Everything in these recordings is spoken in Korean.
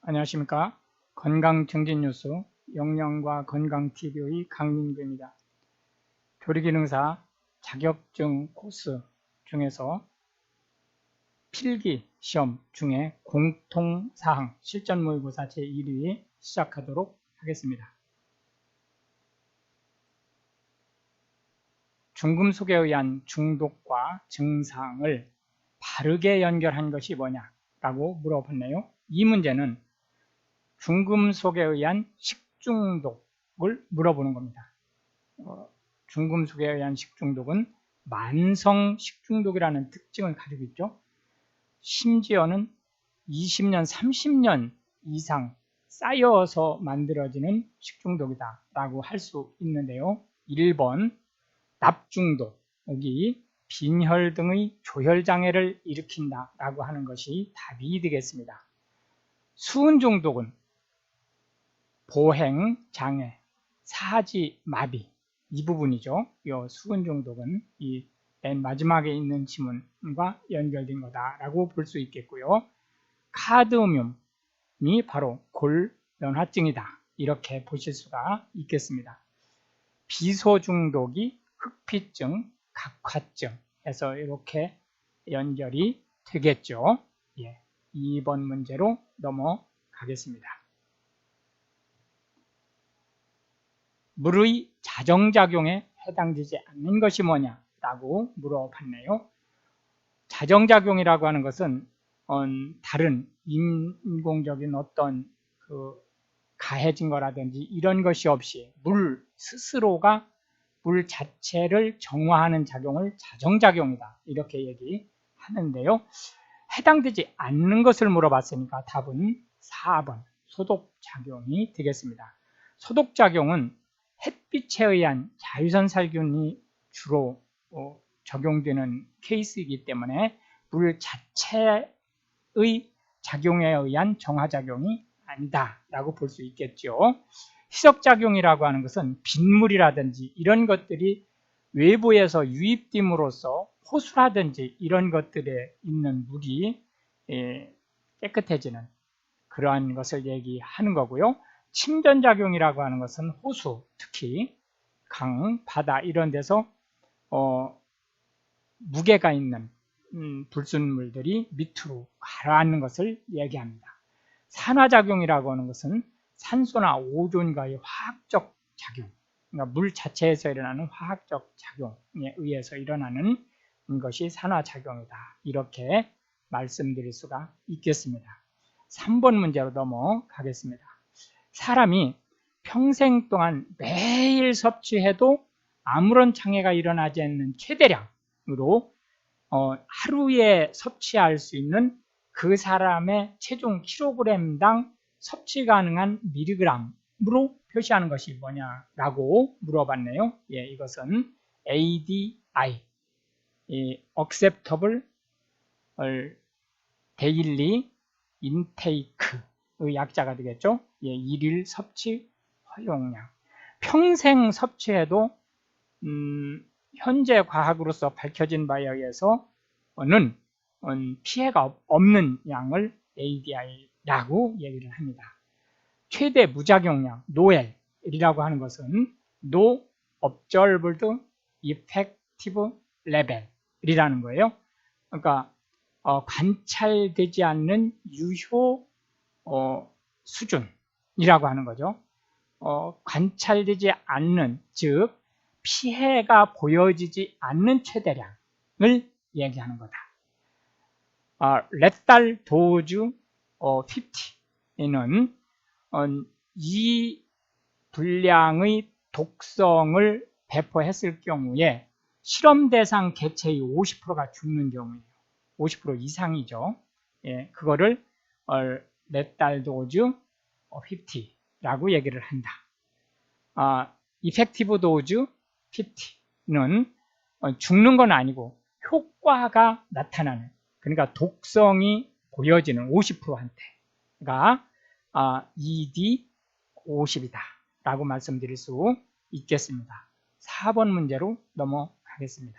안녕하십니까. 건강증진뉴스 영양과 건강TV의 강민구입니다. 조리기능사 자격증 코스 중에서 필기 시험 중에 공통사항 실전 모의고사 제1위 시작하도록 하겠습니다. 중금속에 의한 중독과 증상을 바르게 연결한 것이 뭐냐라고 물어봤네요. 이 문제는 중금속에 의한 식중독을 물어보는 겁니다. 중금속에 의한 식중독은 만성 식중독이라는 특징을 가지고 있죠. 심지어는 20년, 30년 이상 쌓여서 만들어지는 식중독이다 라고 할 수 있는데요. 1번 납중독이 빈혈 등의 조혈장애를 일으킨다 라고 하는 것이 답이 되겠습니다. 수은중독은 보행장애, 사지마비 이 부분이죠. 이 수은중독은 이 맨 마지막에 있는 지문과 연결된 거다라고 볼 수 있겠고요. 카드뮴이 바로 골면화증이다 이렇게 보실 수가 있겠습니다. 비소중독이 흑피증, 각화증 해서 이렇게 연결이 되겠죠. 2번 문제로 넘어가겠습니다. 물의 자정작용에 해당되지 않는 것이 뭐냐라고 물어봤네요. 자정작용이라고 하는 것은 다른 인공적인 어떤 가해진 거라든지 이런 것이 없이 물 스스로가 물 자체를 정화하는 작용을 자정작용이다 이렇게 얘기하는데요. 해당되지 않는 것을 물어봤으니까 답은 4번 소독작용이 되겠습니다. 소독작용은 햇빛에 의한 자외선살균이 주로 적용되는 케이스이기 때문에 물 자체의 작용에 의한 정화작용이 아니다 라고 볼 수 있겠죠. 희석작용이라고 하는 것은 빗물이라든지 이런 것들이 외부에서 유입됨으로써 호수라든지 이런 것들에 있는 물이 깨끗해지는 그러한 것을 얘기하는 거고요. 침전작용이라고 하는 것은 호수, 특히 강, 바다 이런 데서 무게가 있는 불순물들이 밑으로 가라앉는 것을 얘기합니다. 산화작용이라고 하는 것은 산소나 오존과의 화학적 작용, 그러니까 물 자체에서 일어나는 화학적 작용에 의해서 일어나는 것이 산화작용이다. 이렇게 말씀드릴 수가 있겠습니다. 3번 문제로 넘어가겠습니다. 사람이 평생 동안 매일 섭취해도 아무런 장애가 일어나지 않는 최대량으로 하루에 섭취할 수 있는 그 사람의 체중 킬로그램당 섭취 가능한 밀리그램으로 표시하는 것이 뭐냐라고 물어봤네요. 이것은 ADI, Acceptable Daily Intake의 약자가 되겠죠. 일일 섭취 허용량. 평생 섭취해도 현재 과학으로서 밝혀진 바에 의해서는 피해가 없는 양을 ADI라고 얘기를 합니다. 최대 무작용량, NOEL이라고 하는 것은 No Observed Effective Level이라는 거예요. 그러니까 관찰되지 않는 유효 수준이라고 하는 거죠. 관찰되지 않는, 즉 피해가 보여지지 않는 최대량을 얘기하는 거다. 레탈 도즈 50는 이 분량의 독성을 배포했을 경우에 실험 대상 개체의 50%가 죽는 경우예요. 50% 이상이죠. 그거를 레탈 도즈 50라고 얘기를 한다. 이펙티브 도즈 50는 죽는 건 아니고 효과가 나타나는, 그러니까 독성이 보여지는 50%한테가 ED 50이다 라고 말씀드릴 수 있겠습니다. 4번 문제로 넘어가겠습니다.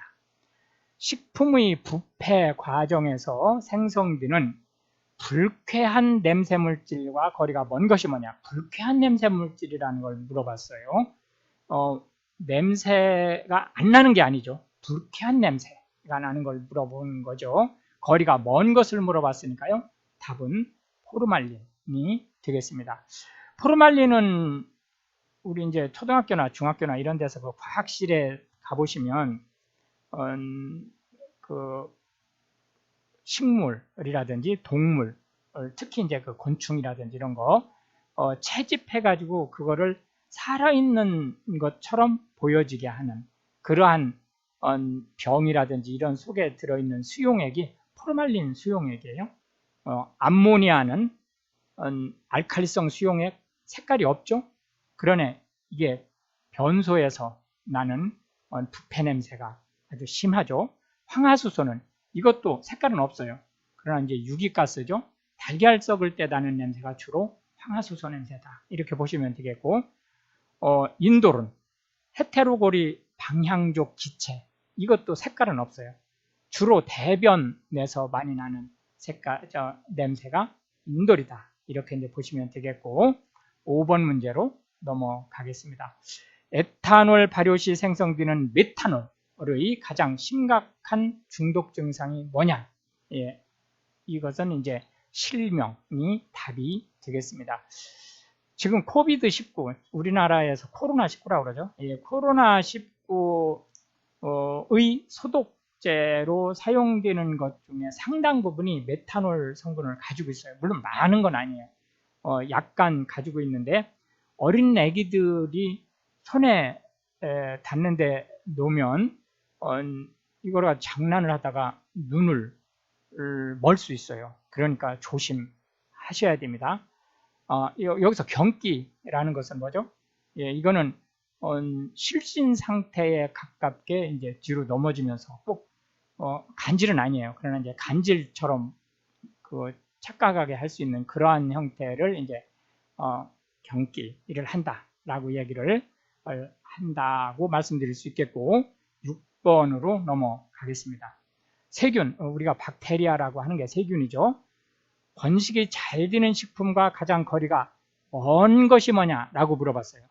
식품의 부패 과정에서 생성되는 불쾌한 냄새 물질과 거리가 먼 것이 뭐냐? 불쾌한 냄새 물질이라는 걸 물어봤어요. 냄새가 안 나는 게 아니죠. 불쾌한 냄새가 나는 걸 물어보는 거죠. 거리가 먼 것을 물어봤으니까요. 답은 포르말린이 되겠습니다. 포르말린은 우리 이제 초등학교나 중학교나 이런 데서 그 과학실에 가보시면 그 식물이라든지 동물, 특히 이제 그 곤충이라든지 이런 거 채집해가지고 그거를 살아있는 것처럼 보여지게 하는 그러한 병이라든지 이런 속에 들어있는 수용액이 포르말린 수용액이에요. 암모니아는 알칼리성 수용액, 색깔이 없죠. 그러네 이게 변소에서 나는 부패 냄새가 아주 심하죠. 황화수소는 이것도 색깔은 없어요. 그러나 이제 유기가스죠. 달걀 썩을 때 나는 냄새가 주로 황화수소 냄새다. 이렇게 보시면 되겠고, 인돌은 헤테로고리 방향족 기체, 이것도 색깔은 없어요. 주로 대변에서 많이 나는 냄새가 인돌이다. 이렇게 이제 보시면 되겠고, 5번 문제로 넘어가겠습니다. 에탄올 발효 시 생성되는 메탄올의 가장 심각한 중독 증상이 뭐냐? 예, 이것은 이제 실명이 답이 되겠습니다. 지금 코비드-19, 우리나라에서 코로나19라고 그러죠. 예, 코로나19의 소독제로 사용되는 것 중에 상당 부분이 메탄올 성분을 가지고 있어요. 물론 많은 건 아니에요. 약간 가지고 있는데 어린 애기들이 손에 닿는데 놓으면 이거가 장난을 하다가 눈을 멀 수 있어요. 그러니까 조심하셔야 됩니다. 여기서 경기라는 것은 뭐죠? 예, 이거는 실신 상태에 가깝게 이제 뒤로 넘어지면서 꼭 간질은 아니에요. 그러나 이제 간질처럼 그 착각하게 할 수 있는 그러한 형태를 이제 경기를 한다라고 얘기를 한다고 말씀드릴 수 있겠고, 6번으로 넘어가겠습니다. 세균, 우리가 박테리아라고 하는 게 세균이죠. 번식이 잘 되는 식품과 가장 거리가 먼 것이 뭐냐라고 물어봤어요.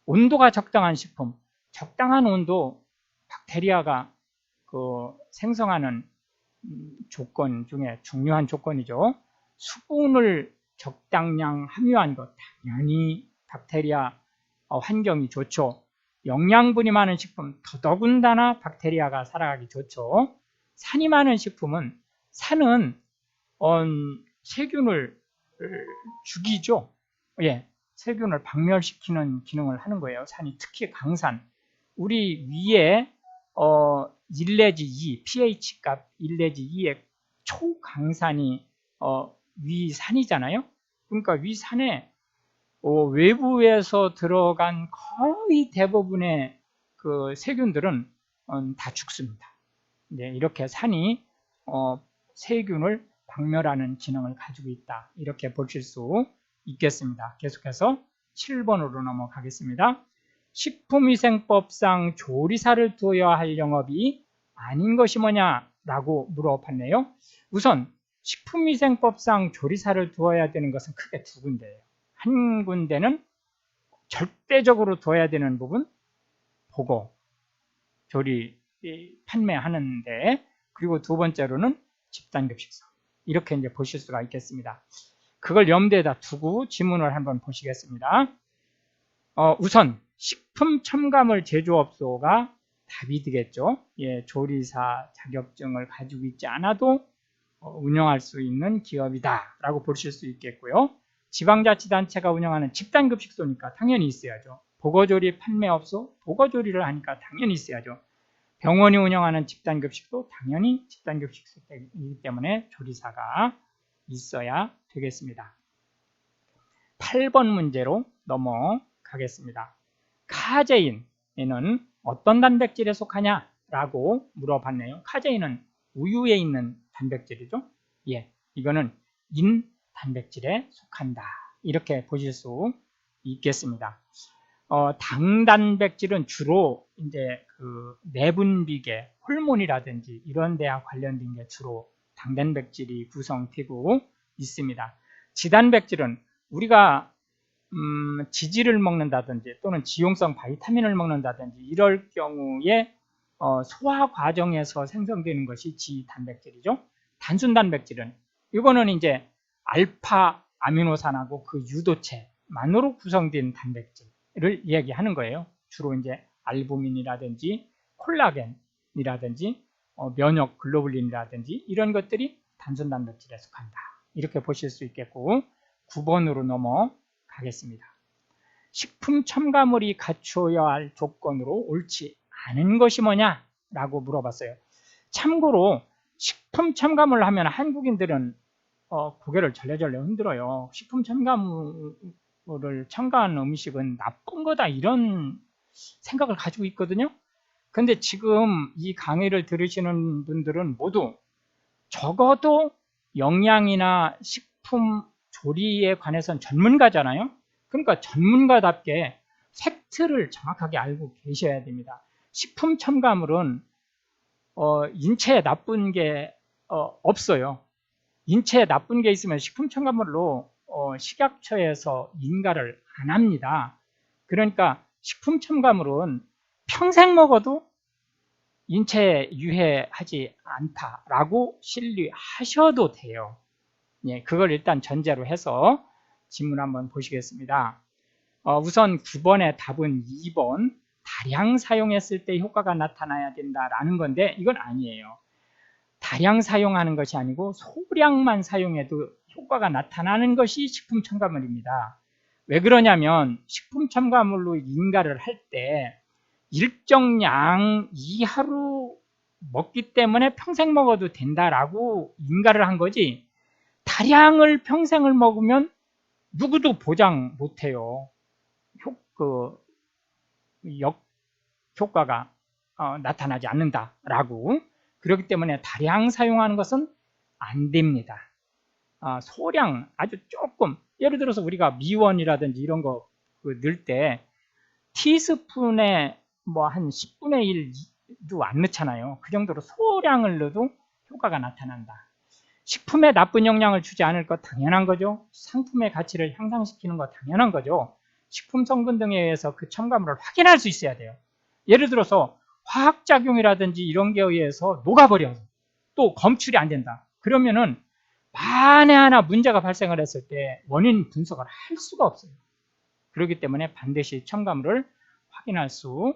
온도가 적당한 식품, 적당한 온도, 박테리아가 그 생성하는 조건 중에 중요한 조건이죠. 수분을 적당량 함유한 것, 당연히 박테리아 환경이 좋죠. 영양분이 많은 식품, 더더군다나 박테리아가 살아가기 좋죠. 산이 많은 식품은, 산은 세균을 죽이죠. 예, 세균을 박멸시키는 기능을 하는 거예요. 산이, 특히 강산. 우리 위에 1 내지 2, pH 값 1 내지 2의 초강산이 위산이잖아요. 그러니까 위산에 외부에서 들어간 거의 대부분의 그 세균들은 다 죽습니다. 네, 이렇게 산이 세균을 박멸하는 기능을 가지고 있다. 이렇게 보실 수 있겠습니다. 계속해서 7번으로 넘어가겠습니다. 식품위생법상 조리사를 두어야 할 영업이 아닌 것이 뭐냐라고 물어봤네요. 우선 식품위생법상 조리사를 두어야 되는 것은 크게 두 군데예요. 한 군데는 절대적으로 둬야 되는 부분, 보고 조리 판매하는데, 그리고 두 번째로는 집단급식소. 이렇게 이제 보실 수가 있겠습니다. 그걸 염두에다 두고 지문을 한번 보시겠습니다. 우선 식품 첨가물 제조업소가 답이 되겠죠. 예, 조리사 자격증을 가지고 있지 않아도 운영할 수 있는 기업이다 라고 보실 수 있겠고요. 지방자치단체가 운영하는 집단급식소니까 당연히 있어야죠. 보거조리 판매업소, 보거조리를 하니까 당연히 있어야죠. 병원이 운영하는 집단급식소, 당연히 집단급식소이기 때문에 조리사가 있어야 되겠습니다. 8번 문제로 넘어가겠습니다. 카제인은 어떤 단백질에 속하냐라고 물어봤네요. 카제인은 우유에 있는 단백질이죠. 예, 이거는 인 단백질에 속한다. 이렇게 보실 수 있겠습니다. 당단백질은 주로 이제 그 내분비계, 호르몬이라든지 이런 데와 관련된 게 주로 당단백질이 구성되고 있습니다. 지단백질은 우리가 지질을 먹는다든지 또는 지용성 바이타민을 먹는다든지 이럴 경우에 소화 과정에서 생성되는 것이 지단백질이죠. 단순단백질은 이거는 이제 알파 아미노산하고 그 유도체만으로 구성된 단백질을 이야기하는 거예요. 주로 이제 알부민이라든지 콜라겐이라든지 면역 글로불린이라든지 이런 것들이 단순단백질에 속한다. 이렇게 보실 수 있겠고 9번으로 넘어가겠습니다. 식품 첨가물이 갖춰야 할 조건으로 옳지 않은 것이 뭐냐? 라고 물어봤어요. 참고로 식품 첨가물 하면 한국인들은 고개를 절레절레 흔들어요. 식품 첨가물을 첨가한 음식은 나쁜 거다 이런 생각을 가지고 있거든요. 근데 지금 이 강의를 들으시는 분들은 모두 적어도 영양이나 식품 조리에 관해서는 전문가잖아요. 그러니까 전문가답게 팩트를 정확하게 알고 계셔야 됩니다. 식품 첨가물은 인체에 나쁜 게 없어요. 인체에 나쁜 게 있으면 식품 첨가물로 식약처에서 인가를 안 합니다. 그러니까 식품 첨가물은 평생 먹어도 인체에 유해하지 않다라고 신뢰하셔도 돼요. 예, 그걸 일단 전제로 해서 질문 한번 보시겠습니다. 우선 9번의 답은 2번 다량 사용했을 때 효과가 나타나야 된다라는 건데 이건 아니에요. 다량 사용하는 것이 아니고 소량만 사용해도 효과가 나타나는 것이 식품 첨가물입니다. 왜 그러냐면 식품 첨가물로 인가를 할 때 일정 양 이하로 먹기 때문에 평생 먹어도 된다라고 인가를 한 거지 다량을 평생을 먹으면 누구도 보장 못해요. 효과가 나타나지 않는다라고. 그렇기 때문에 다량 사용하는 것은 안 됩니다. 소량 아주 조금 예를 들어서 우리가 미원이라든지 이런 거 넣을 때 티스푼에 뭐 한 10분의 1도 안 넣잖아요. 그 정도로 소량을 넣어도 효과가 나타난다. 식품에 나쁜 영향을 주지 않을 것 당연한 거죠. 상품의 가치를 향상시키는 것 당연한 거죠. 식품 성분 등에 의해서 그 첨가물을 확인할 수 있어야 돼요. 예를 들어서 화학작용이라든지 이런 게 의해서 녹아버려서 또 검출이 안 된다. 그러면은 만에 하나 문제가 발생을 했을 때 원인 분석을 할 수가 없어요. 그렇기 때문에 반드시 첨가물을 확인할 수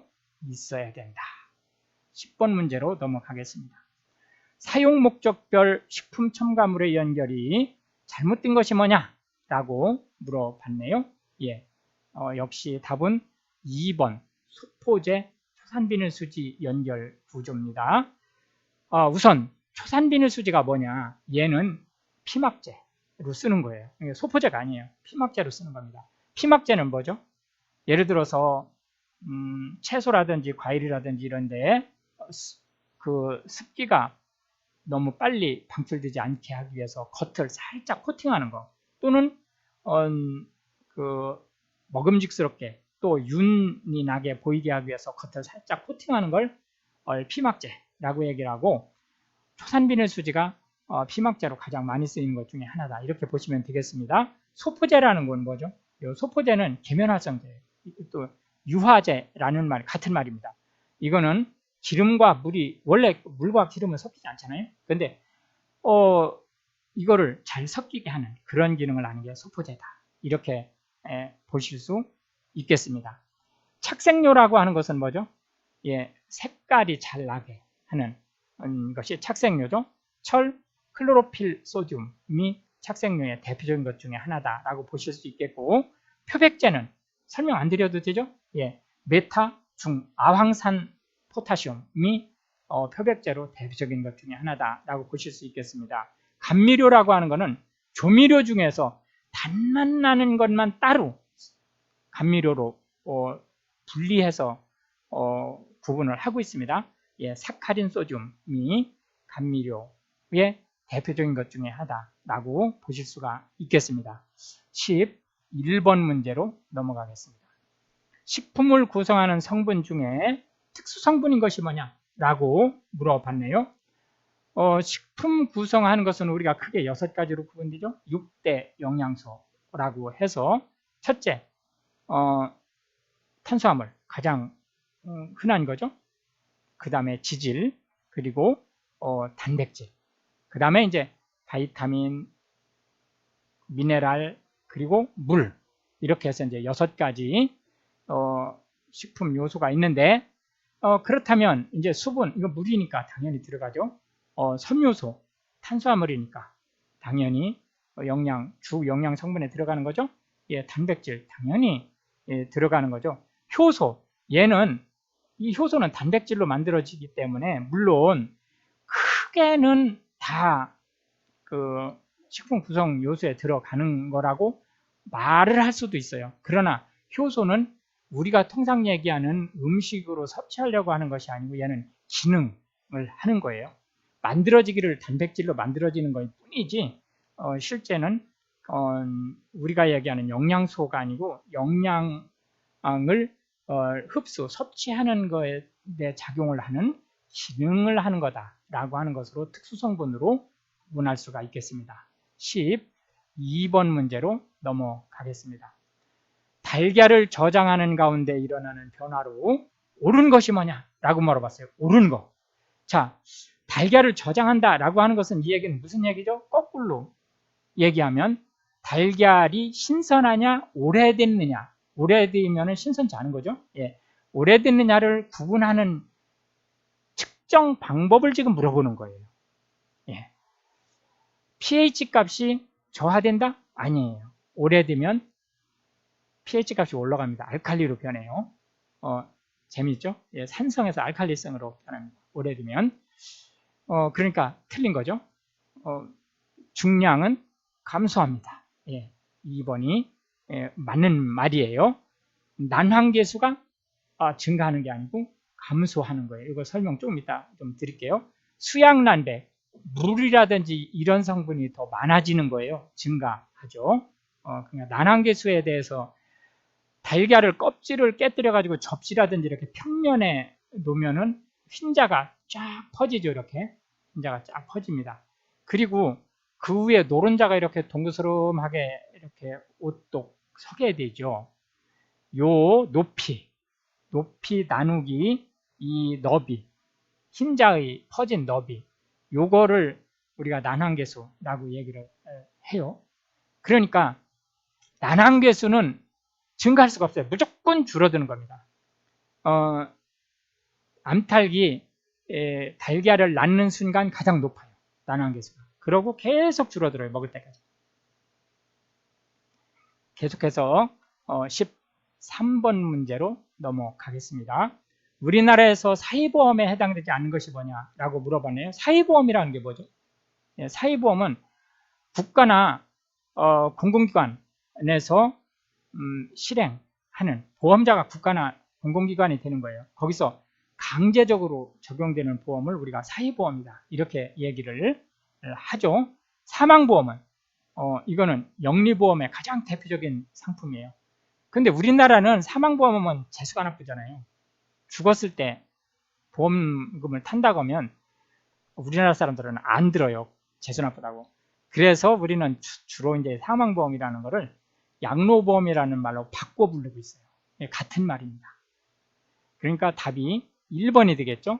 있어야 된다. 10번 문제로 넘어가겠습니다. 사용 목적별 식품 첨가물의 연결이 잘못된 것이 뭐냐? 라고 물어봤네요. 예, 역시 답은 2번 소포제 초산비닐수지 연결 구조입니다. 우선 초산비닐수지가 뭐냐? 얘는 피막제로 쓰는 거예요. 소포제가 아니에요. 피막제로 쓰는 겁니다. 피막제는 뭐죠? 예를 들어서 채소라든지 과일이라든지 이런데 그 습기가 너무 빨리 방출되지 않게 하기 위해서 겉을 살짝 코팅하는 거 또는 그 먹음직스럽게 또 윤이 나게 보이게 하기 위해서 겉을 살짝 코팅하는 걸 피막제라고 얘기를 하고 초산비닐수지가 피막제로 가장 많이 쓰이는 것 중에 하나다. 이렇게 보시면 되겠습니다. 소포제라는 건 뭐죠? 이 소포제는 계면활성제, 또 유화제라는 말 같은 말입니다. 이거는 기름과 물이 원래 물과 기름은 섞이지 않잖아요. 근데 이거를 잘 섞이게 하는 그런 기능을 하는 게 소포제다. 이렇게 보실 수 있겠습니다. 착색료라고 하는 것은 뭐죠? 예, 색깔이 잘 나게 하는 것이 착색료죠. 철, 클로로필 소듐이 착색료의 대표적인 것 중에 하나다라고 보실 수 있겠고, 표백제는 설명 안 드려도 되죠? 예, 메타, 중, 아황산 포타슘이 표백제로 대표적인 것 중에 하나다라고 보실 수 있겠습니다. 감미료라고 하는 것은 조미료 중에서 단맛 나는 것만 따로 감미료로 분리해서 구분을 하고 있습니다. 예, 사카린 소듐이 감미료의 대표적인 것 중에 하나라고 보실 수가 있겠습니다. 11번 문제로 넘어가겠습니다. 식품을 구성하는 성분 중에 특수 성분인 것이 뭐냐라고 물어봤네요. 식품 구성하는 것은 우리가 크게 6가지로 구분되죠. 6대 영양소라고 해서 첫째, 탄수화물 가장 흔한 거죠. 그 다음에 지질, 그리고 단백질, 그 다음에 이제 바이타민, 미네랄, 그리고 물, 이렇게 해서 이제 6가지 식품 요소가 있는데, 그렇다면 이제 수분, 이거 물이니까 당연히 들어가죠. 섬유소, 탄수화물이니까 당연히 주 영양 성분에 들어가는 거죠. 예, 단백질 당연히 들어가는 거죠. 효소, 이 효소는 단백질로 만들어지기 때문에 물론 크게는 다 그 식품 구성 요소에 들어가는 거라고 말을 할 수도 있어요. 그러나 효소는 우리가 통상 얘기하는 음식으로 섭취하려고 하는 것이 아니고 얘는 기능을 하는 거예요. 만들어지기를 단백질로 만들어지는 것 뿐이지 실제는 우리가 얘기하는 영양소가 아니고 영양을 섭취하는 것에 작용을 하는 기능을 하는 거다라고 하는 것으로 특수성분으로 구분할 수가 있겠습니다. 12번 문제로 넘어가겠습니다. 달걀을 저장하는 가운데 일어나는 변화로 옳은 것이 뭐냐라고 물어봤어요. 옳은 거. 자, 달걀을 저장한다라고 하는 것은 이 얘기는 무슨 얘기죠? 거꾸로 얘기하면 달걀이 신선하냐 오래됐느냐, 오래되면 신선치 않은 거죠. 예, 오래됐느냐를 구분하는 측정 방법을 지금 물어보는 거예요. 예. pH 값이 저하된다? 아니에요. 오래되면 pH 값이 올라갑니다. 알칼리로 변해요. 재미있죠? 예, 산성에서 알칼리성으로 변합니다. 오래되면. 그러니까 틀린 거죠. 중량은 감소합니다. 예, 2번이 맞는 말이에요. 난황계수가 증가하는 게 아니고 감소하는 거예요. 이거 설명 조금 이따 좀 드릴게요. 수양란배, 물이라든지 이런 성분이 더 많아지는 거예요. 증가하죠. 그러니까 난황계수에 대해서 달걀을 껍질을 깨뜨려 가지고 접시라든지 이렇게 평면에 놓으면은 흰자가 쫙 퍼지죠. 이렇게 흰자가 쫙 퍼집니다. 그리고 그 위에 노른자가 이렇게 동그스름하게 이렇게 오똑 서게 되죠. 요 높이 나누기 이 너비, 흰자의 퍼진 너비, 요거를 우리가 난황계수라고 얘기를 해요. 그러니까 난황계수는 증가할 수가 없어요. 무조건 줄어드는 겁니다. 암탉이 달걀을 낳는 순간 가장 높아요. 난황계수가. 그러고 계속 줄어들어요. 먹을 때까지. 계속해서 13번 문제로 넘어가겠습니다. 우리나라에서 사회보험에 해당되지 않는 것이 뭐냐라고 물어봤네요. 사회보험이라는 게 뭐죠? 사회보험은 국가나 공공기관에서 실행하는, 보험자가 국가나 공공기관이 되는 거예요. 거기서 강제적으로 적용되는 보험을 우리가 사회보험이다 이렇게 얘기를 하죠. 사망보험은 이거는 영리보험의 가장 대표적인 상품이에요. 근데 우리나라는 사망보험은 재수가 나쁘잖아요. 죽었을 때 보험금을 탄다고 하면 우리나라 사람들은 안 들어요. 재수 나쁘다고. 그래서 우리는 주로 이제 사망보험이라는 거를 양로보험이라는 말로 바꿔 부르고 있어요. 같은 말입니다. 그러니까 답이 1번이 되겠죠.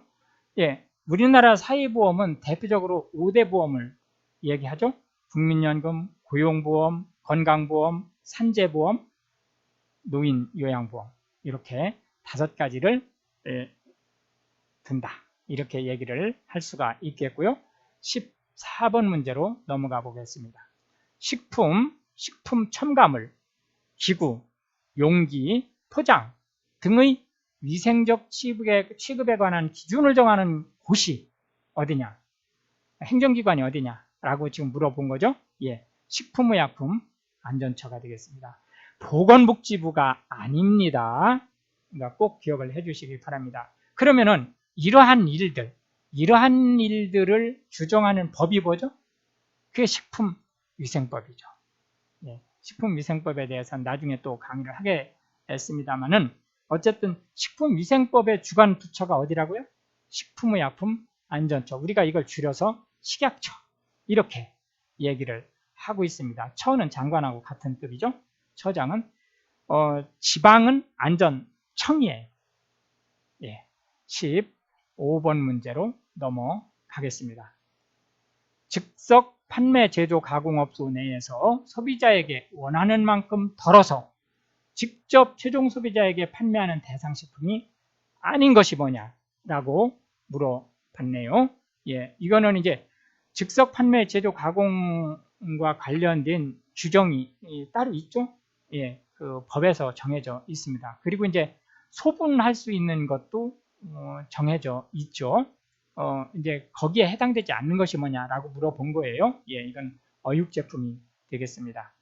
예, 우리나라 사회보험은 대표적으로 5대 보험을 얘기하죠. 국민연금, 고용보험, 건강보험, 산재보험, 노인요양보험, 이렇게 5가지를 든다. 이렇게 얘기를 할 수가 있겠고요. 14번 문제로 넘어가 보겠습니다. 식품 첨가물, 기구, 용기, 포장 등의 위생적 취급에 관한 기준을 정하는 곳이 어디냐? 행정기관이 어디냐라고 지금 물어본 거죠. 예, 식품의약품안전처가 되겠습니다. 보건복지부가 아닙니다. 그러니까 꼭 기억을 해주시기 바랍니다. 그러면은 이러한 일들을 규정하는 법이 뭐죠? 그게 식품위생법이죠. 예, 식품위생법에 대해서는 나중에 또 강의를 하겠습니다만은 어쨌든 식품위생법의 주관 부처가 어디라고요? 식품의약품안전처. 우리가 이걸 줄여서 식약처 이렇게 얘기를 하고 있습니다. 처는 장관하고 같은 급이죠. 처장은 지방은 안전청이에요. 예, 15번 문제로 넘어가겠습니다. 즉석 판매 제조 가공업소 내에서 소비자에게 원하는 만큼 덜어서 직접 최종 소비자에게 판매하는 대상 식품이 아닌 것이 뭐냐라고 물어봤네요. 예, 이거는 이제 즉석 판매 제조 가공과 관련된 규정이 따로 있죠. 예, 그 법에서 정해져 있습니다. 그리고 이제 소분할 수 있는 것도 정해져 있죠. 이제 거기에 해당되지 않는 것이 뭐냐라고 물어본 거예요. 예, 이건 어육 제품이 되겠습니다.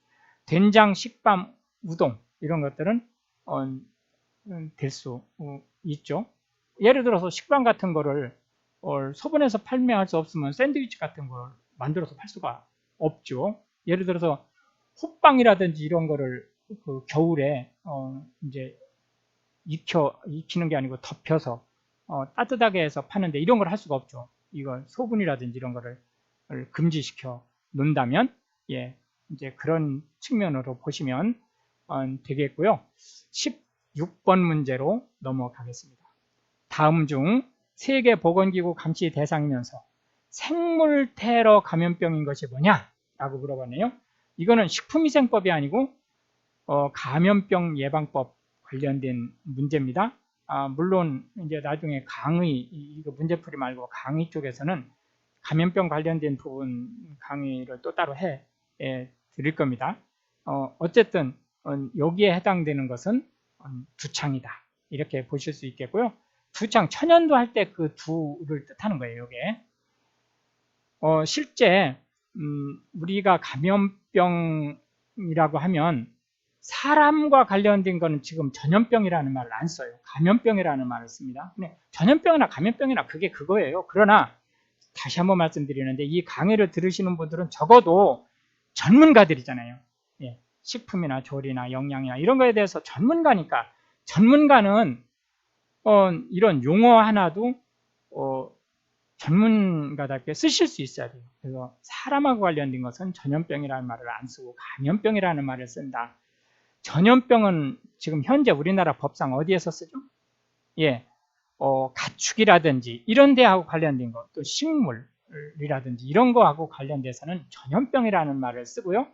된장, 식밤, 우동 이런 것들은 될 수 있죠. 예를 들어서 식빵 같은 거를 소분해서 판매할 수 없으면 샌드위치 같은 걸 만들어서 팔 수가 없죠. 예를 들어서 호빵이라든지 이런 거를 그 겨울에 이제 익히는 게 아니고 덮여서 따뜻하게 해서 파는데 이런 걸 할 수가 없죠. 이걸 소분이라든지 이런 거를 금지시켜 놓는다면 예, 이제 그런 측면으로 보시면 되겠고요. 16번 문제로 넘어가겠습니다. 다음 중 세계보건기구 감시 대상이면서 생물 테러 감염병인 것이 뭐냐라고 물어봤네요. 이거는 식품위생법이 아니고 감염병 예방법 관련된 문제입니다. 물론 이제 나중에 강의 이거 문제풀이 말고 강의 쪽에서는 감염병 관련된 부분 강의를 또 따로 해 드릴 겁니다. 어쨌든 여기에 해당되는 것은 두창이다 이렇게 보실 수 있겠고요. 두창 천연두 할 때 그 두를 뜻하는 거예요. 이게 실제 우리가 감염병이라고 하면 사람과 관련된 거는 지금 전염병이라는 말을 안 써요. 감염병이라는 말을 씁니다. 근데 전염병이나 감염병이나 그게 그거예요. 그러나 다시 한번 말씀드리는데 이 강의를 들으시는 분들은 적어도 전문가들이잖아요. 예, 식품이나 조리나 영양이나 이런 거에 대해서 전문가니까 전문가는 이런 용어 하나도 전문가답게 쓰실 수 있어야 돼요. 그래서 사람하고 관련된 것은 전염병이라는 말을 안 쓰고 감염병이라는 말을 쓴다. 전염병은 지금 현재 우리나라 법상 어디에서 쓰죠? 예, 가축이라든지 이런 데하고 관련된 것, 또 식물이라든지 이런 거하고 관련돼서는 전염병이라는 말을 쓰고요.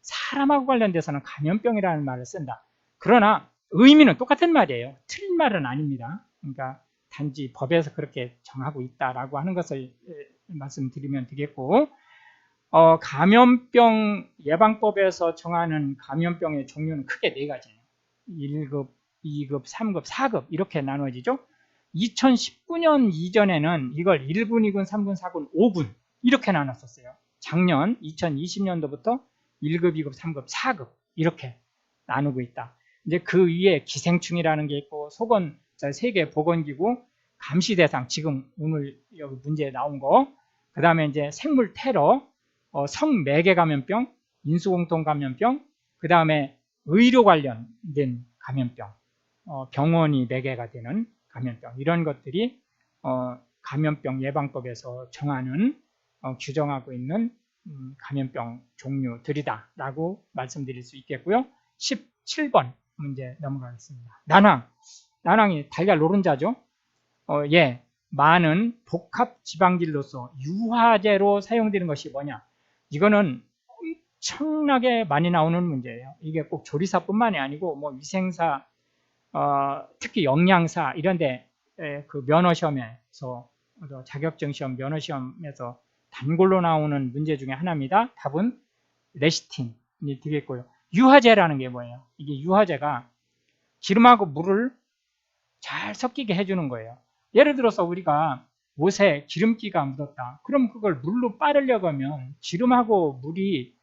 사람하고 관련돼서는 감염병이라는 말을 쓴다. 그러나 의미는 똑같은 말이에요. 틀린 말은 아닙니다. 그러니까 단지 법에서 그렇게 정하고 있다라고 하는 것을 말씀드리면 되겠고, 감염병 예방법에서 정하는 감염병의 종류는 크게 4가지예요. 1급, 2급, 3급, 4급 이렇게 나눠지죠. 2019년 이전에는 이걸 1군, 2군, 3군, 4군, 5군 이렇게 나눴었어요. 작년 2020년도부터 1급, 2급, 3급, 4급 이렇게 나누고 있다. 이제 그 위에 기생충이라는 게 있고 세계보건기구 감시 대상 지금 오늘 여기 문제에 나온 거, 그 다음에 이제 생물 테러, 성매개 감염병, 인수공통 감염병, 그 다음에 의료 관련된 감염병, 병원이 매개가 되는 감염병 이런 것들이 감염병 예방법에서 정하는 규정하고 있는 감염병 종류들이다 라고 말씀드릴 수 있겠고요. 17번 문제 넘어가겠습니다. 난황이 달걀 노른자죠. 예, 많은 복합 지방질로서 유화제로 사용되는 것이 뭐냐? 이거는 엄청나게 많이 나오는 문제예요. 이게 꼭 조리사뿐만이 아니고 뭐 위생사, 특히 영양사 이런데 그 면허시험에서 자격증 시험 면허시험에서 단골로 나오는 문제 중에 하나입니다. 답은 레시틴이 되겠고요. 유화제라는 게 뭐예요? 이게 유화제가 기름하고 물을 잘 섞이게 해주는 거예요. 예를 들어서 우리가 옷에 기름기가 묻었다. 그럼 그걸 물로 빨으려고 하면 기름하고 물이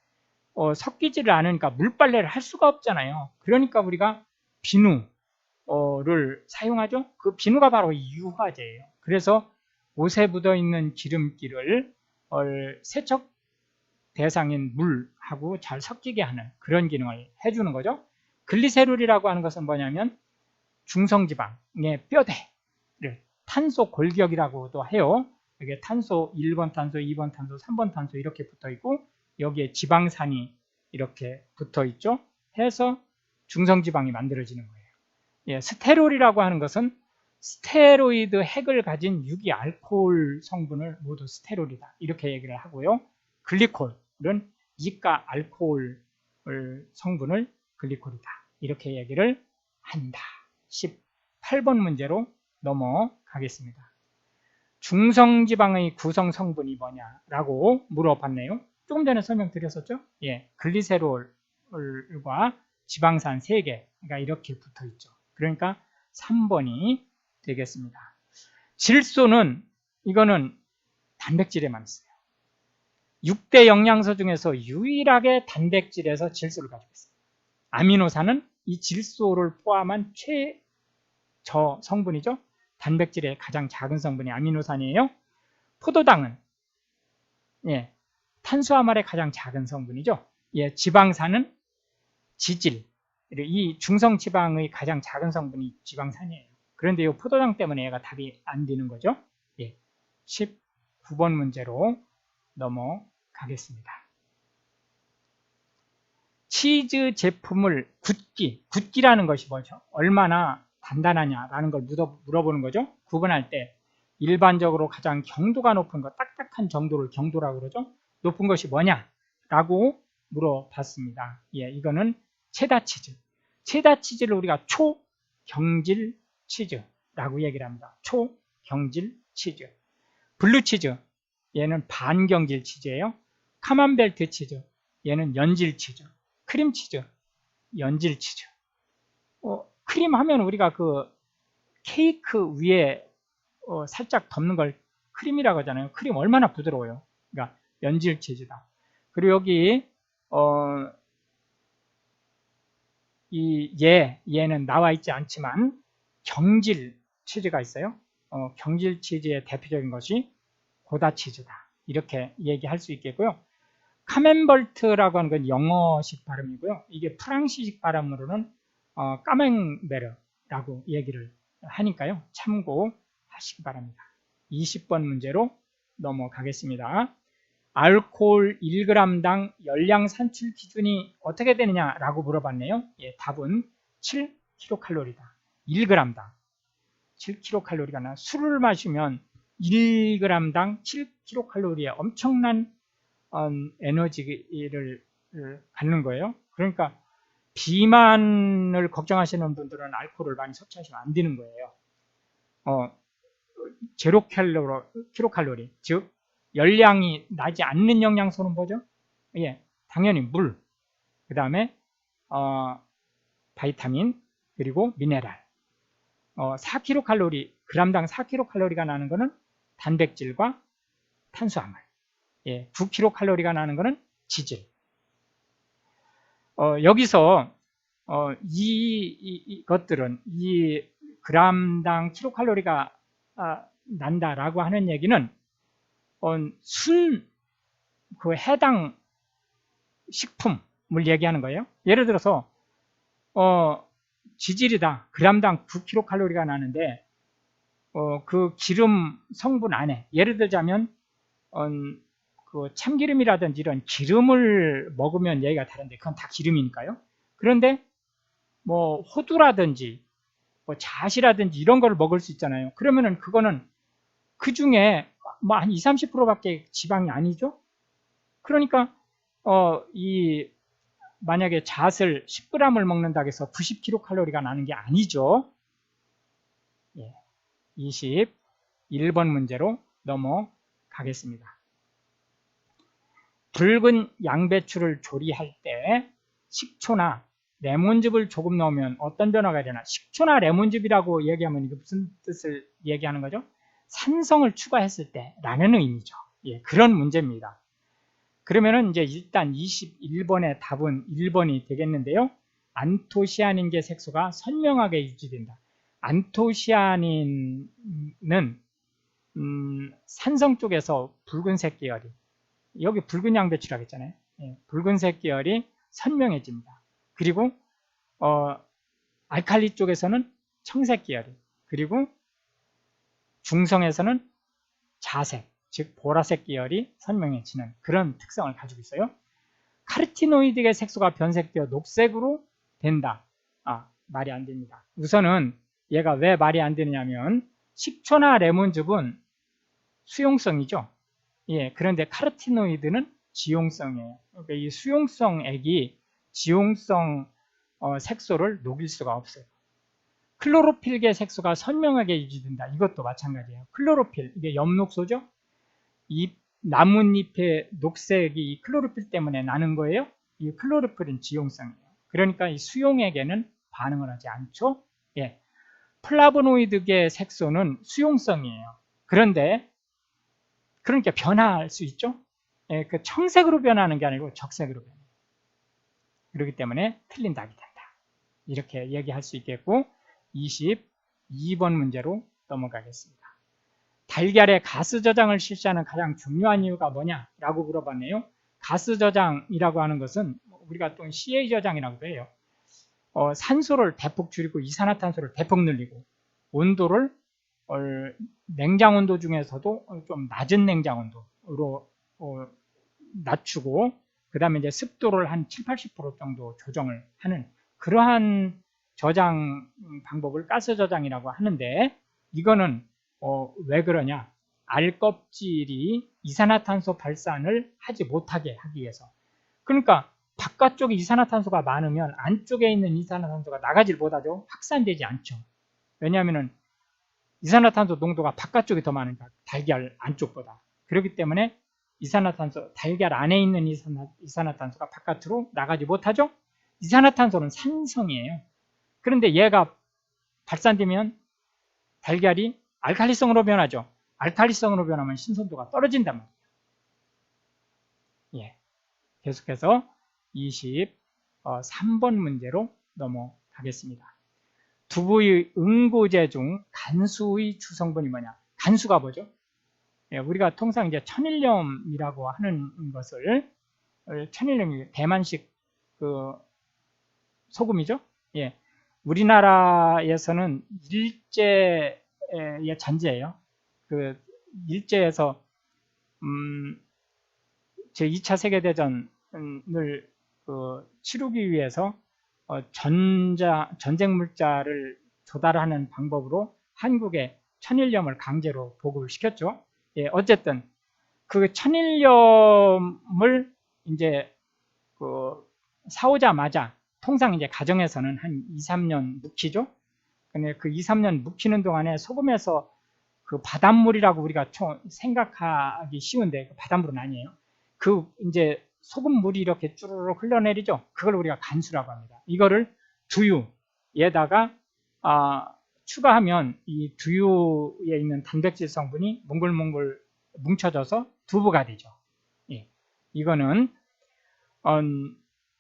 섞이지를 않으니까 물빨래를 할 수가 없잖아요. 그러니까 우리가 비누를 사용하죠. 그 비누가 바로 유화제예요. 그래서 옷에 묻어있는 기름기를 세척 대상인 물하고 잘 섞이게 하는 그런 기능을 해주는 거죠. 글리세롤이라고 하는 것은 뭐냐면 중성지방의 뼈대를 탄소 골격이라고도 해요. 여기에 탄소 1번 탄소, 2번 탄소, 3번 탄소 이렇게 붙어 있고 여기에 지방산이 이렇게 붙어 있죠. 해서 중성지방이 만들어지는 거예요. 예, 스테롤이라고 하는 것은 스테로이드 핵을 가진 유기 알코올 성분을 모두 스테롤이다. 이렇게 얘기를 하고요. 글리콜은 이가 알코올 성분을 글리콜이다. 이렇게 얘기를 한다. 18번 문제로 넘어가겠습니다. 중성지방의 구성 성분이 뭐냐라고 물어봤네요. 조금 전에 설명드렸었죠? 예, 글리세롤과 지방산 3개가 이렇게 붙어 있죠. 그러니까 3번이 되겠습니다. 질소는 이거는 단백질에만 있어요. 6대 영양소 중에서 유일하게 단백질에서 질소를 가지고 있어요. 아미노산은 이 질소를 포함한 최저 성분이죠. 단백질의 가장 작은 성분이 아미노산이에요. 포도당은 예, 탄수화물의 가장 작은 성분이죠. 예, 지방산은 지질, 이 중성지방의 가장 작은 성분이 지방산이에요. 그런데 이 포도당 때문에 얘가 답이 안 되는 거죠. 예, 19번 문제로 넘어가겠습니다. 치즈 제품을 굽기라는 것이 뭐죠? 얼마나 단단하냐라는 걸 물어보는 거죠. 구분할 때 일반적으로 가장 경도가 높은 것, 딱딱한 정도를 경도라고 그러죠. 높은 것이 뭐냐라고 물어봤습니다. 예, 이거는 체다 치즈. 체다 치즈를 우리가 초경질 치즈라고 얘기를 합니다. 초경질 치즈. 블루 치즈, 얘는 반경질 치즈예요. 카맘벨트 치즈, 얘는 연질 치즈. 크림 치즈, 연질 치즈. 크림 하면 우리가 그 케이크 위에 살짝 덮는 걸 크림이라고 하잖아요. 크림 얼마나 부드러워요. 그러니까 연질 치즈다. 그리고 여기 얘는 나와 있지 않지만 경질 치즈가 있어요. 경질 치즈의 대표적인 것이 고다 치즈다. 이렇게 얘기할 수 있겠고요. 카멘벌트라고 하는 건 영어식 발음이고요. 이게 프랑스식 발음으로는 까맹베르라고 얘기를 하니까요. 참고하시기 바랍니다. 20번 문제로 넘어가겠습니다. 알코올 1g당 열량 산출 기준이 어떻게 되느냐라고 물어봤네요. 예, 답은 7kcal다. 1g당 7kcal가 나. 술을 마시면 1g당 7kcal의 엄청난 에너지를 갖는 거예요. 그러니까 비만을 걱정하시는 분들은 알코올을 많이 섭취하시면 안 되는 거예요. 제로 킬로칼로리, 즉 열량이 나지 않는 영양소는 뭐죠? 예, 당연히 물, 그 다음에 바이타민, 그리고 미네랄. 4kcal, g당 4kcal가 나는 거는 단백질과 탄수화물. 예, 9kcal가 나는 거는 지질. 여기서 이것들은 이 g당 kcal가 난다라고 하는 얘기는 그 해당 식품을 얘기하는 거예요. 예를 들어서 지질이다. g당 9kcal가 나는데 그 기름 성분 안에 예를 들자면 그 참기름이라든지 이런 기름을 먹으면 얘기가 다른데 그건 다 기름이니까요. 그런데 뭐 호두라든지 뭐 잣이라든지 이런 거를 먹을 수 있잖아요. 그러면은 그거는 그 중에 뭐 한 20, 30%밖에 지방이 아니죠. 그러니까 만약에 잣을 10g을 먹는다고 해서 90kcal가 나는 게 아니죠. 예, 21번 문제로 넘어가겠습니다. 붉은 양배추를 조리할 때 식초나 레몬즙을 조금 넣으면 어떤 변화가 일어나? 식초나 레몬즙이라고 얘기하면 이게 무슨 뜻을 얘기하는 거죠? 산성을 추가했을 때 라는 의미죠. 예, 그런 문제입니다. 그러면은 이제 일단 21번의 답은 1번이 되겠는데요. 안토시아닌계 색소가 선명하게 유지된다. 안토시아닌은 산성 쪽에서 붉은색 계열이, 여기 붉은 양배추라고 했잖아요. 예, 붉은색 계열이 선명해집니다. 그리고 알칼리 쪽에서는 청색 계열이, 그리고 중성에서는 자색, 즉 보라색 계열이 선명해지는 그런 특성을 가지고 있어요. 카르티노이드의 색소가 변색되어 녹색으로 된다. 말이 안 됩니다. 우선은 얘가 왜 말이 안 되느냐면 식초나 레몬즙은 수용성이죠. 예, 그런데 카르티노이드는 지용성이에요. 그러니까 이 수용성 액이 지용성 색소를 녹일 수가 없어요. 클로로필계 색소가 선명하게 유지된다. 이것도 마찬가지예요. 클로로필, 이게 엽록소죠. 이 나뭇잎의 녹색이 이 클로로필 때문에 나는 거예요. 이 클로로필은 지용성이에요. 그러니까 이 수용액에는 반응을 하지 않죠. 예. 플라보노이드계 색소는 수용성이에요. 그런데 그러니까 변화할 수 있죠. 예, 그 청색으로 변하는 게 아니고 적색으로 변해요. 그렇기 때문에 틀린 답이 된다. 이렇게 얘기할 수 있겠고, 22번 문제로 넘어가겠습니다. 달걀의 가스 저장을 실시하는 가장 중요한 이유가 뭐냐라고 물어봤네요. 가스 저장이라고 하는 것은 우리가 또 CA 저장이라고도 해요. 산소를 대폭 줄이고 이산화탄소를 대폭 늘리고 온도를 냉장 온도 중에서도 좀 낮은 냉장 온도로 낮추고, 그 다음에 이제 습도를 한 70-80% 정도 조정을 하는 그러한 저장 방법을 가스 저장이라고 하는데, 이거는 왜 그러냐? 알 껍질이 이산화탄소 발산을 하지 못하게 하기 위해서. 그러니까 바깥쪽에 이산화탄소가 많으면 안쪽에 있는 이산화탄소가 나가질 못하죠. 확산되지 않죠. 왜냐하면 이산화탄소 농도가 바깥쪽이 더 많으니까, 달걀 안쪽보다. 그렇기 때문에 이산화탄소, 달걀 안에 있는 이산화탄소가 바깥으로 나가지 못하죠. 이산화탄소는 산성이에요. 그런데 얘가 발산되면 달걀이 알칼리성으로 변하죠. 알칼리성으로 변하면 신선도가 떨어진단 말이에요. 예. 계속해서 23번 문제로 넘어가겠습니다. 두부의 응고제 중 간수의 주성분이 뭐냐? 간수가 뭐죠? 예, 우리가 통상 이제 천일염이라고 하는 것을, 천일염이 대만식 그 소금이죠. 예. 우리나라에서는 일제의 잔재예요. 그 일제에서 제2차 세계대전을 치르기 위해서 전쟁 물자를 조달하는 방법으로 한국에 천일염을 강제로 보급을 시켰죠. 예, 어쨌든 그 천일염을 이제 사오자마자 통상 이제 가정에서는 한 2-3년 묵히죠. 근데 그 2-3년 묵히는 동안에 소금에서 그 바닷물이라고 우리가 생각하기 쉬운데, 그 바닷물은 아니에요. 그 이제 소금물이 이렇게 쭈르륵 흘러내리죠. 그걸 우리가 간수라고 합니다. 이거를 두유에다가 추가하면 이 두유에 있는 단백질 성분이 몽글몽글 뭉쳐져서 두부가 되죠. 예. 이거는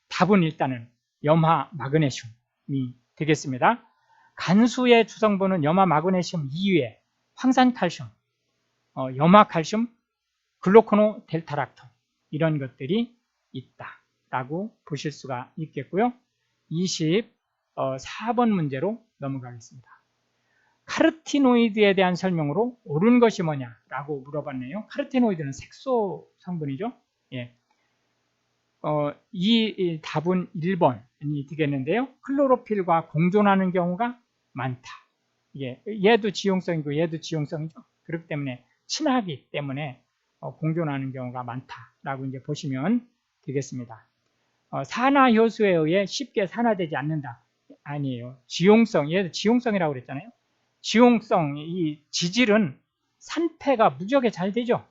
답은 일단은 염화 마그네슘이 되겠습니다. 간수의 주성분은 염화 마그네슘 이외에 황산칼슘, 염화칼슘, 글루코노 델타락톤, 이런 것들이 있다라고 보실 수가 있겠고요. 24번 문제로 넘어가겠습니다. 카르티노이드에 대한 설명으로 옳은 것이 뭐냐라고 물어봤네요. 카르티노이드는 색소 성분이죠. 예. 이 답은 1번이 되겠는데요. 클로로필과 공존하는 경우가 많다. 예, 얘도 지용성이고 얘도 지용성이죠. 그렇기 때문에 친하기 때문에 공존하는 경우가 많다라고 이제 보시면 되겠습니다. 산화효소에 의해 쉽게 산화되지 않는다. 아니에요. 지용성, 얘도 지용성이라고 그랬잖아요. 지용성, 이 지질은 산패가 무지하게 잘 되죠.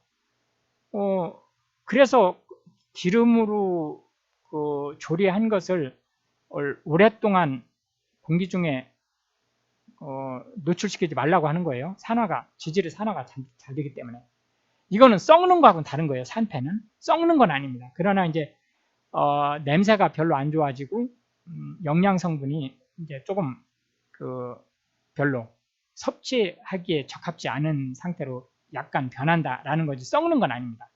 그래서 기름으로 조리한 것을 오랫동안 공기 중에 노출시키지 말라고 하는 거예요. 지질의 산화가 잘 되기 때문에. 이거는 썩는 거하고는 다른 거예요. 산패는 썩는 건 아닙니다. 그러나 이제 냄새가 별로 안 좋아지고 영양 성분이 이제 조금 별로 섭취하기에 적합지 않은 상태로 약간 변한다라는 거지, 썩는 건 아닙니다.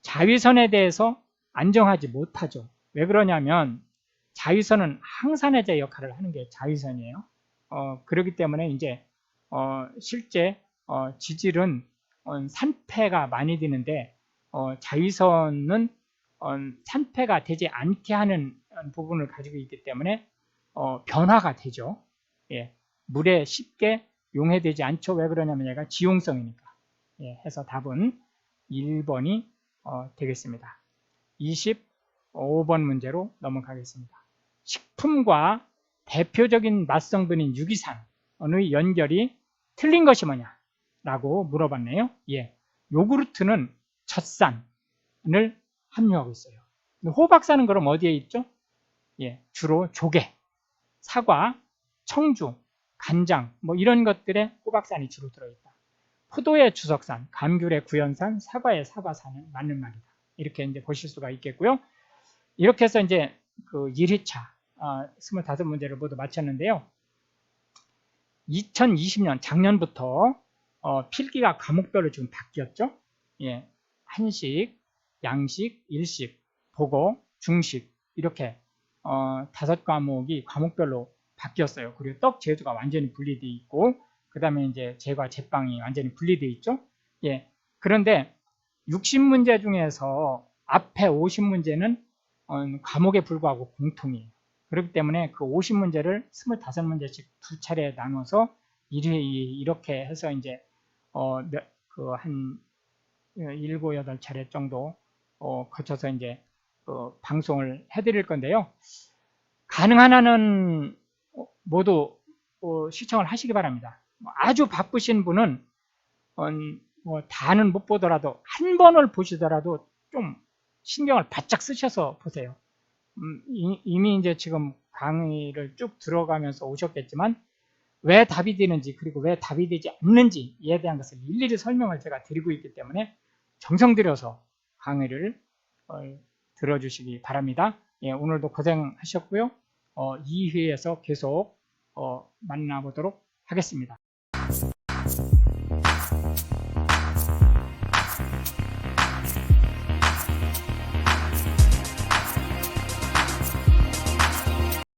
자외선에 대해서 안정하지 못하죠. 왜 그러냐면 자외선은 항산화제 역할을 하는 게 자외선이에요. 그렇기 때문에 이제 실제 지질은 산패가 많이 되는데 자위선은 산패가 되지 않게 하는 부분을 가지고 있기 때문에 변화가 되죠. 예, 물에 쉽게 용해되지 않죠. 왜 그러냐면 얘가 지용성이니까. 예, 해서 답은 1번이 되겠습니다. 25번 문제로 넘어가겠습니다. 식품과 대표적인 맛성분인 유기산의 연결이 틀린 것이 뭐냐? 라고 물어봤네요. 예, 요구르트는 젖산을 함유하고 있어요. 호박산은 그럼 어디에 있죠? 예, 주로 조개, 사과, 청주, 간장 뭐 이런 것들에 호박산이 주로 들어있다. 포도의 주석산, 감귤의 구연산, 사과의 사과산은 맞는 말이다. 이렇게 이제 보실 수가 있겠고요. 이렇게 해서 이제 그 1회차 25문제를 모두 마쳤는데요. 2020년 작년부터 필기가 과목별로 지금 바뀌었죠. 예, 한식, 양식, 일식, 보고, 중식 이렇게 5과목이 과목별로 바뀌었어요. 그리고 떡, 제주가 완전히 분리되어 있고 그 다음에 이제 제과, 제빵이 완전히 분리되어 있죠. 예, 그런데 60문제 중에서 앞에 50문제는 과목에 불과하고 공통이에요. 그렇기 때문에 그 50문제를 25문제씩 두 차례에 나눠서 이렇게 해서 이제 한 7, 8차례 정도 거쳐서 이제 방송을 해드릴 건데요. 가능한 한은 모두 시청을 하시기 바랍니다. 아주 바쁘신 분은 다는 못 보더라도 한 번을 보시더라도 좀 신경을 바짝 쓰셔서 보세요. 이미 이제 지금 강의를 쭉 들어가면서 오셨겠지만 왜 답이 되는지 그리고 왜 답이 되지 않는지에 대한 것을 일일이 설명을 제가 드리고 있기 때문에 정성 들여서 강의를 들어주시기 바랍니다. 예, 오늘도 고생하셨고요. 2회에서 계속 만나보도록 하겠습니다.